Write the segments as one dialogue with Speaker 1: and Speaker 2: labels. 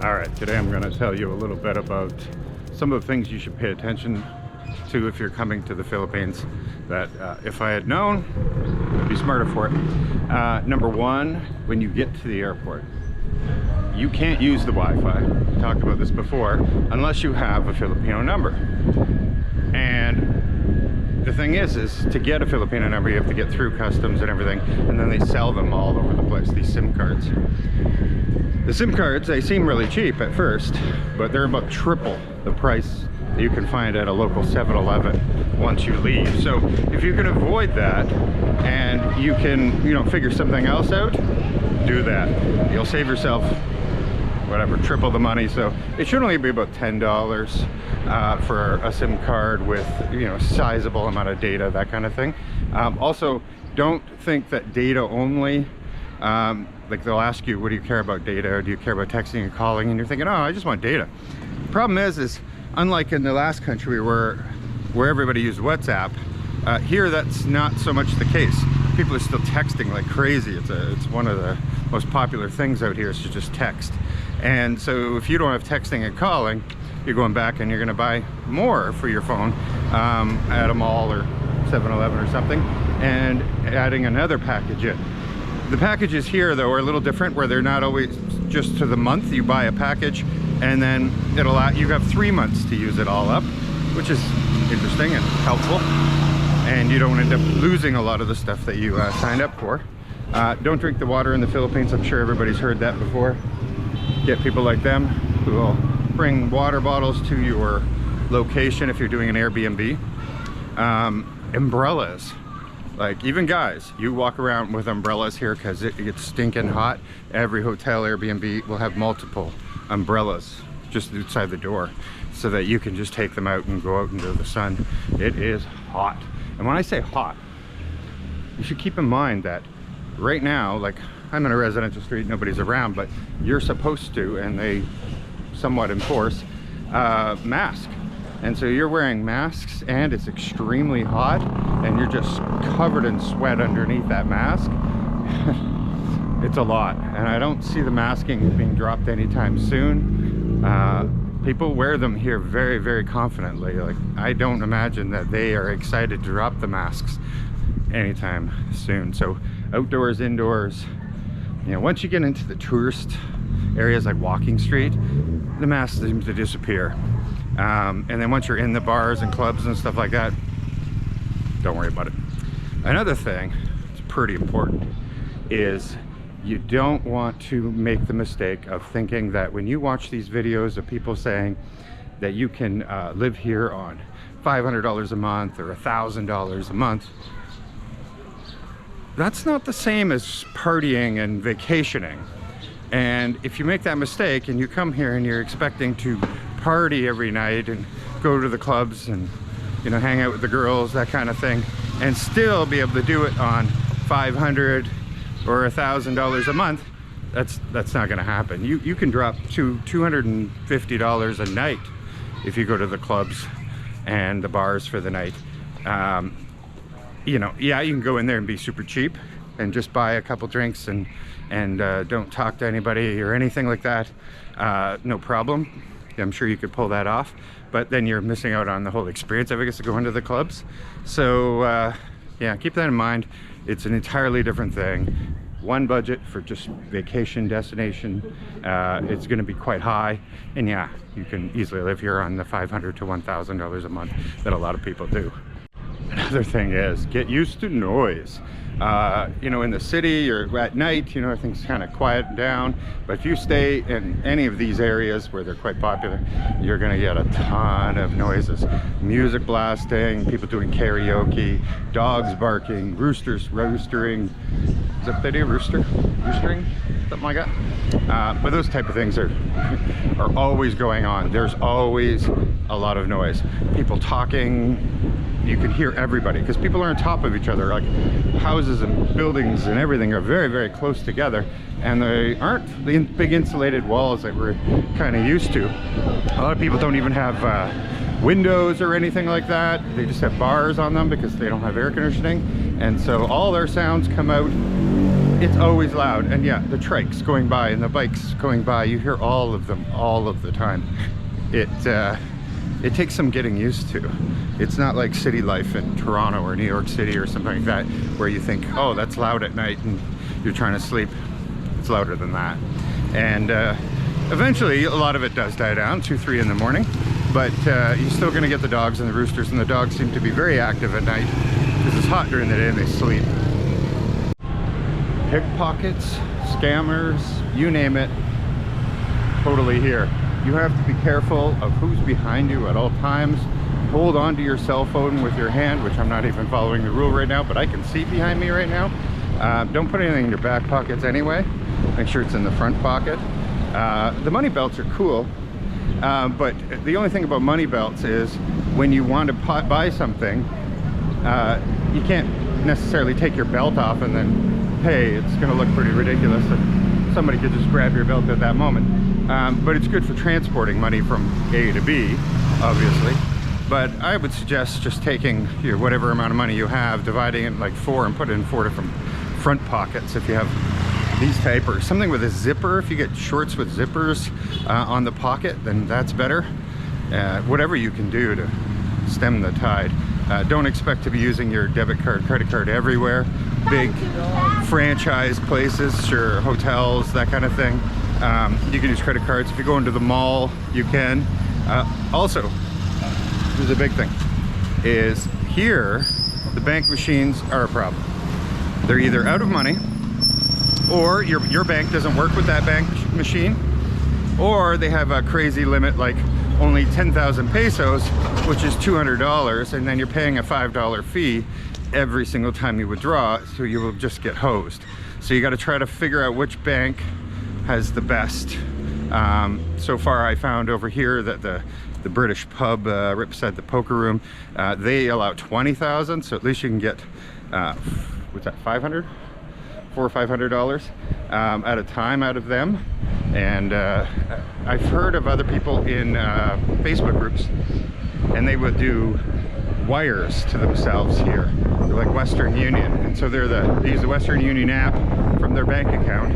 Speaker 1: Alright, today I'm going to tell you a little bit about some of the things you should pay attention to if you're coming to the Philippines that if I had known, I'd be smarter for it. Number one, when you get to the airport, you can't use the Wi-Fi, we talked about this before, unless you have a Filipino number. And the thing is to get a Filipino number, you have to get through customs and everything, and then they sell them all over the place, these SIM cards. The SIM cards, they seem really cheap at first, but they're about triple the price that you can find at a local 7-Eleven once you leave. So if you can avoid that and you can, figure something else out, do that. You'll save yourself, whatever, triple the money. So it should only be about $10 for a SIM card with, sizable amount of data, that kind of thing. Also, don't think that data only, like they'll ask you, what do you care about, data, or do you care about texting and calling? And you're thinking, oh, I just want data. The problem is unlike in the last country where everybody used WhatsApp, here that's not so much the case. People are still texting like crazy. It's one of the most popular things out here is to just text. And so if you don't have texting and calling, you're going back and you're going to buy more for your phone at a mall or 7-Eleven or something, and adding another package in. The packages here though are a little different, where they're not always just to the month. You buy a package and then you have 3 months to use it all up, which is interesting and helpful, and you don't end up losing a lot of the stuff that you signed up for. Don't drink the water in the Philippines. I'm sure everybody's heard that before. Get people like them who will bring water bottles to your location if you're doing an Airbnb. Umbrellas. Like, even guys, you walk around with umbrellas here because it gets stinking hot. Every hotel, Airbnb will have multiple umbrellas just outside the door so that you can just take them out and go out into the sun. It is hot. And when I say hot, you should keep in mind that right now, like, I'm in a residential street, nobody's around, but you're supposed to, and they somewhat enforce, mask. And so you're wearing masks and it's extremely hot and you're just covered in sweat underneath that mask. It's a lot, and I don't see the masking being dropped anytime soon. People wear them here very, very confidently. Like, I don't imagine that they are excited to drop the masks anytime soon. So outdoors, indoors, once you get into the tourist areas like Walking Street, the masks seem to disappear. And then once you're in the bars and clubs and stuff like that, don't worry about it. Another thing that's pretty important is you don't want to make the mistake of thinking that when you watch these videos of people saying that you can live here on $500 a month or $1,000 a month, that's not the same as partying and vacationing. And if you make that mistake and you come here and you're expecting to party every night and go to the clubs and hang out with the girls, that kind of thing, and still be able to do it on $500 or $1,000 a month, that's not going to happen. You can drop to $250 a night if you go to the clubs and the bars for the night. Yeah, you can go in there and be super cheap and just buy a couple drinks and don't talk to anybody or anything like that. No problem. I'm sure you could pull that off, but then you're missing out on the whole experience, I guess, to go into the clubs. So yeah, keep that in mind. It's an entirely different thing. One budget for just vacation destination, it's going to be quite high, and yeah, you can easily live here on the $500 to $1,000 a month that a lot of people do. Another thing is, get used to noise. In the city or at night, everything's kind of quiet down, but if you stay in any of these areas where they're quite popular, you're going to get a ton of noises. Music blasting, people doing karaoke, dogs barking, roosters roostering. Is that what they do? Roostering? Something like that. But those type of things are always going on. There's always a lot of noise. People talking. You can hear everybody because people are on top of each other. Like, houses and buildings and everything are very, very close together, and they aren't the big insulated walls that we're kind of used to. A lot of people don't even have windows or anything like that. They just have bars on them because they don't have air conditioning, and so all their sounds come out it's always loud. And yeah, the trikes going by and the bikes going by, you hear all of them all of the time. It takes some getting used to. It's not like city life in Toronto or New York City or something like that, where you think, oh, that's loud at night and you're trying to sleep. It's louder than that. And eventually a lot of it does die down, 2, 3 in the morning, but you're still gonna get the dogs and the roosters, and the dogs seem to be very active at night because it's hot during the day and they sleep. Pickpockets, scammers, you name it, totally here. You have to be careful of who's behind you at all times. Hold on to your cell phone with your hand, which I'm not even following the rule right now, but I can see behind me right now. Don't put anything in your back pockets anyway. Make sure it's in the front pocket. The money belts are cool, but the only thing about money belts is when you want to buy something, you can't necessarily take your belt off and then pay. It's going to look pretty ridiculous if somebody could just grab your belt at that moment. But it's good for transporting money from A to B, obviously. But I would suggest just taking your whatever amount of money you have, dividing it like 4 and put it in 4 different front pockets if you have these type, or something with a zipper. If you get shorts with zippers on the pocket, then that's better. Whatever you can do to stem the tide. Don't expect to be using your debit card, credit card everywhere. Big franchise places, sure, hotels, that kind of thing. You can use credit cards. If you go into the mall, you can. Also, there's a big thing, is here, the bank machines are a problem. They're either out of money, or your bank doesn't work with that bank machine, or they have a crazy limit, like only 10,000 pesos, which is $200, and then you're paying a $5 fee every single time you withdraw, so you will just get hosed. So you got to try to figure out which bank has the best. So far I found over here that the British pub right beside the poker room, they allow 20,000, so at least you can get what's that, $500? $400 or $500 at a time out of them. And I've heard of other people in Facebook groups, and they would do wires to themselves here. They're like Western Union, and so they use the Western Union app from their bank account,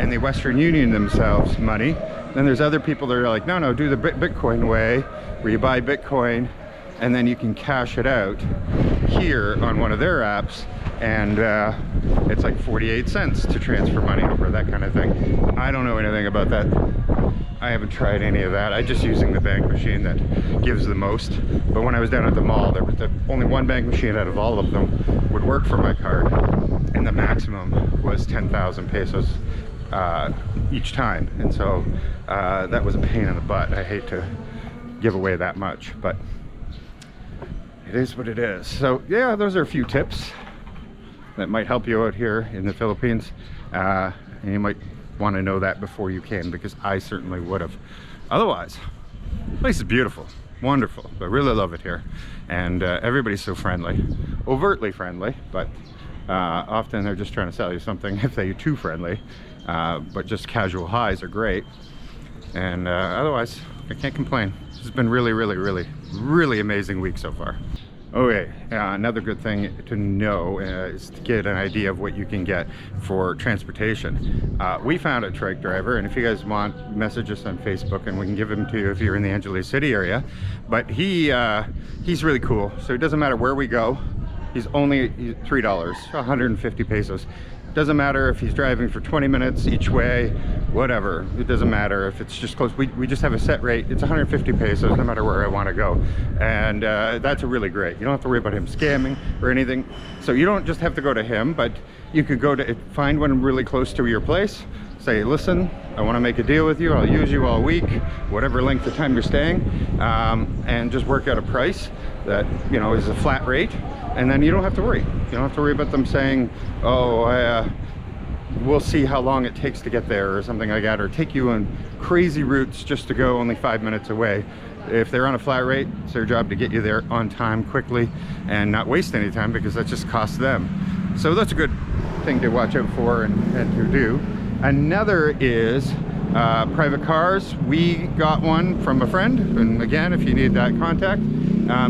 Speaker 1: and they Western Union themselves money. Then there's other people that are like, no, do the Bitcoin way, where you buy Bitcoin and then you can cash it out here on one of their apps, and it's like 48 cents to transfer money over, that kind of thing. I don't know anything about that. I haven't tried any of that. I'm just using the bank machine that gives the most. But when I was down at the mall, there was only one bank machine out of all of them would work for my card, and the maximum was 10,000 pesos each time. And so that was a pain in the butt. I hate to give away that much, but it is what it is. So yeah, those are a few tips that might help you out here in the Philippines, and you might want to know that before you can, because I certainly would have. Otherwise, the place is beautiful, wonderful. I really love it here, and everybody's so friendly, overtly friendly, but often they're just trying to sell you something if they're too friendly. But just casual highs are great, and otherwise I can't complain. This has been really amazing week so far. Okay, another good thing to know is to get an idea of what you can get for transportation. We found a trike driver, and if you guys want, message us on Facebook and we can give him to you if you're in the Angeles City area. But he's really cool, so it doesn't matter where we go. He's only $3, 150 pesos. Doesn't matter if he's driving for 20 minutes each way, whatever. It doesn't matter if it's just close. We just have a set rate. It's 150 pesos no matter where I want to go. And that's really great. You don't have to worry about him scamming or anything. So you don't just have to go to him, but you could go to find one really close to your place. Say, listen, I want to make a deal with you. I'll use you all week, whatever length of time you're staying, and just work out a price that, you know, is a flat rate. And then you don't have to worry. You don't have to worry about them saying, oh, we'll see how long it takes to get there or something like that, or take you on crazy routes just to go only 5 minutes away. If they're on a flat rate, it's their job to get you there on time quickly and not waste any time, because that just costs them. So that's a good thing to watch out for and to do. Another is private cars. We got one from a friend, and again, if you need that contact,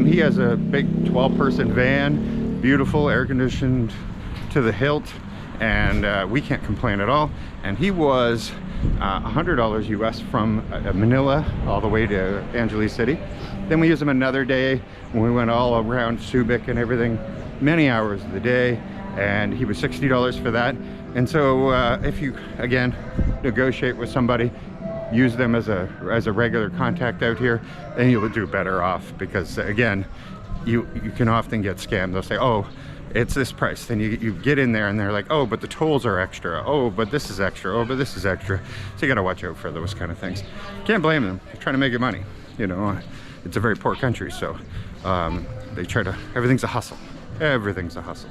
Speaker 1: he has a big 12-person van, beautiful, air conditioned to the hilt, and we can't complain at all. And he was $100 US from Manila all the way to Angeles City. Then we used him another day when we went all around Subic and everything, many hours of the day, and he was $60 for that. And so if you, again, negotiate with somebody, use them as a regular contact out here, then you'll do better off, because again, you can often get scammed. They'll say, oh, it's this price. Then you get in there and they're like, oh, but the tolls are extra. Oh, but this is extra. Oh, but this is extra. So you gotta watch out for those kind of things. Can't blame them. They're trying to make it money. You know, it's a very poor country, so they try to, everything's a hustle. Everything's a hustle.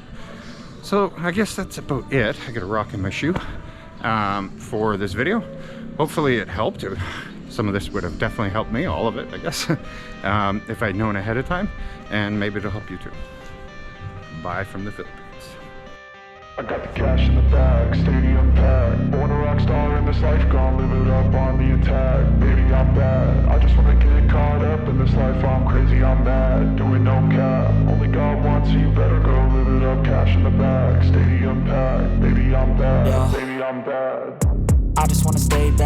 Speaker 1: So I guess that's about it. I got a rock in my shoe for this video. Hopefully it helped. Some of this would have definitely helped me, all of it, I guess, if I'd known ahead of time, and maybe it'll help you too. Bye from the Philippines.
Speaker 2: I got the cash in the bag, stadium packed. Born a rock star in this life, gonna live it up on the attack. Baby, I'm bad. I just wanna get caught up in this life. I'm crazy, I'm mad. Doing no cap. Only God wants, so you better go live it up. Cash in the bag, stadium packed. Baby, I'm bad. Baby, I'm bad.
Speaker 3: I just wanna stay bad.